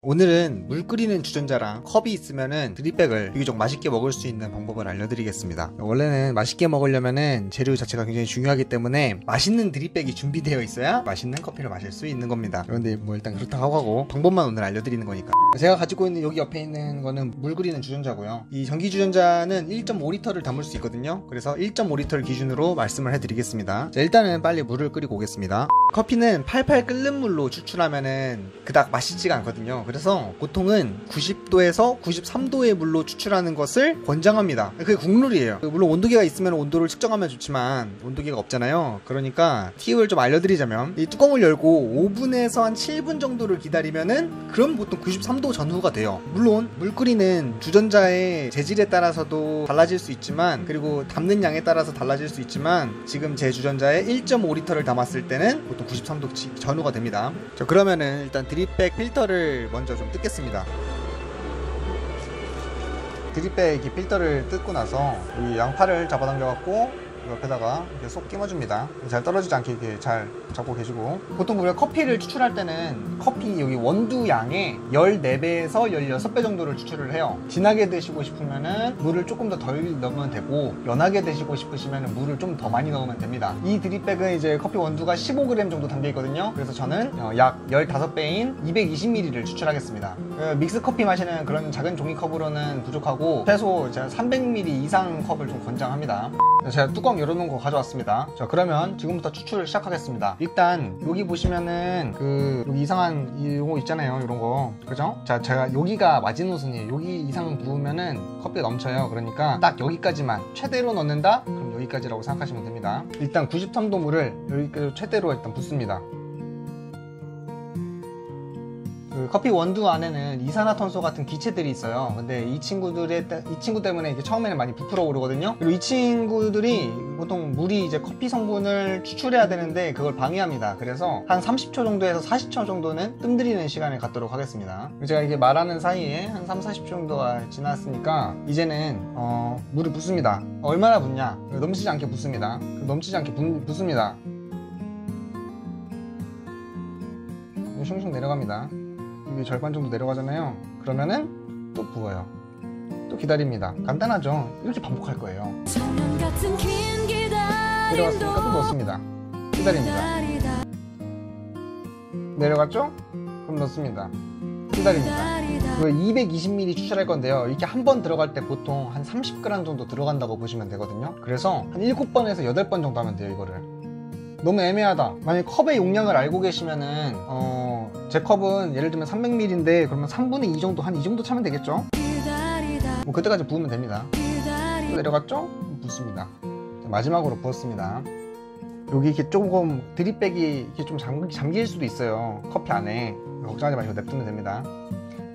오늘은 물 끓이는 주전자랑 컵이 있으면은 드립백을 비교적 맛있게 먹을 수 있는 방법을 알려드리겠습니다. 원래는 맛있게 먹으려면은 재료 자체가 굉장히 중요하기 때문에 맛있는 드립백이 준비되어 있어야 맛있는 커피를 마실 수 있는 겁니다. 그런데 뭐 일단 그렇다고 하고 방법만 오늘 알려드리는 거니까. 제가 가지고 있는 여기 옆에 있는 거는 물 끓이는 주전자고요. 이 전기 주전자는 1.5리터를 담을 수 있거든요. 그래서 1.5리터를 기준으로 말씀을 해드리겠습니다. 자, 일단은 빨리 물을 끓이고 오겠습니다. 커피는 팔팔 끓는 물로 추출하면은 그닥 맛있지가 않거든요. 그래서 보통은 90도에서 93도의 물로 추출하는 것을 권장합니다. 그게 국룰이에요. 물론 온도계가 있으면 온도를 측정하면 좋지만 온도계가 없잖아요. 그러니까 팁을 좀 알려드리자면 이 뚜껑을 열고 5분에서 한 7분 정도를 기다리면은 그럼 보통 93도 전후가 돼요. 물론 물 끓이는 주전자의 재질에 따라서도 달라질 수 있지만, 그리고 담는 양에 따라서 달라질 수 있지만, 지금 제 주전자에 1.5리터를 담았을 때는 보통 93도 전후가 됩니다. 자, 그러면은 일단 드립백 필터를 먼저 좀 뜯겠습니다. 드립백 이 필터를 뜯고 나서 이 양파를 잡아당겨 갖고 옆에다가 이렇게 쏙 끼워줍니다. 잘 떨어지지 않게 이렇게 잘 잡고 계시고, 보통 우리가 커피를 추출할 때는 커피 여기 원두 양의 14배에서 16배 정도를 추출을 해요. 진하게 드시고 싶으면은 물을 조금 더 덜 넣으면 되고, 연하게 드시고 싶으시면 물을 좀 더 많이 넣으면 됩니다. 이 드립백은 이제 커피 원두가 15g 정도 담겨 있거든요. 그래서 저는 약 15배인 220ml를 추출하겠습니다. 믹스 커피 마시는 그런 작은 종이컵으로는 부족하고 최소 제가 300ml 이상 컵을 좀 권장합니다. 제가 뚜껑 열어놓은 거 가져왔습니다. 자, 그러면 지금부터 추출을 시작하겠습니다. 일단 여기 보시면은 여기 이상한 이거 있잖아요, 이런 거, 그죠? 자, 제가 여기가 마지노선이에요. 여기 이상 부으면은 커피가 넘쳐요. 그러니까 딱 여기까지만 최대로 넣는다? 그럼 여기까지라고 생각하시면 됩니다. 일단 93도 물을 여기까지 최대로 일단 붓습니다. 커피 원두 안에는 이산화탄소 같은 기체들이 있어요. 근데 이 친구 때문에 이게 처음에는 많이 부풀어 오르거든요. 그리고 이 친구들이 보통 물이 이제 커피 성분을 추출해야 되는데 그걸 방해합니다. 그래서 한 30초 정도에서 40초 정도는 뜸들이는 시간을 갖도록 하겠습니다. 제가 이게 말하는 사이에 한 3-40초 정도가 지났으니까 이제는 물을 붓습니다. 얼마나 붓냐? 넘치지 않게 붓습니다. 넘치지 않게 붓습니다. 슝슝 내려갑니다. 이게 절반 정도 내려가잖아요. 그러면은 또 부어요. 또 기다립니다. 간단하죠? 이렇게 반복할 거예요. 내려갔으니까 또 넣습니다. 기다립니다. 내려갔죠? 그럼 넣습니다. 기다립니다. 이거 220ml 추출할 건데요. 이렇게 한 번 들어갈 때 보통 한 30g 정도 들어간다고 보시면 되거든요. 그래서 한 7번에서 8번 정도 하면 돼요, 이거를. 너무 애매하다. 만약 컵의 용량을 알고 계시면은 제 컵은 예를 들면 300ml인데 그러면 3분의 2 정도, 한 이 정도 차면 되겠죠? 뭐 그때까지 부으면 됩니다. 또 내려갔죠? 붓습니다. 마지막으로 부었습니다. 여기 이렇게 조금 드립백이 이렇게 좀 잠길 수도 있어요, 커피 안에. 걱정하지 마시고 냅두면 됩니다.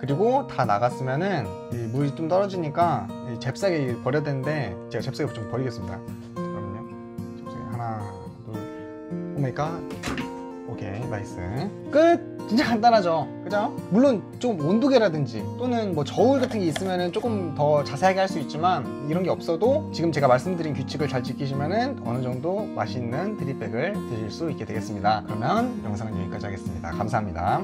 그리고 다 나갔으면은 이 물이 좀 떨어지니까 이 잽싸게 버려야 되는데 제가 잽싸게 좀 버리겠습니다. 그러면요, 잽싸게 하나, 둘, 오메이갓. 오케이, 나이스. 끝! 진짜 간단하죠, 그죠? 물론 좀 온도계라든지 또는 뭐 저울 같은 게 있으면 조금 더 자세하게 할 수 있지만, 이런 게 없어도 지금 제가 말씀드린 규칙을 잘 지키시면은 어느 정도 맛있는 드립백을 드실 수 있게 되겠습니다. 그러면 영상은 여기까지 하겠습니다. 감사합니다.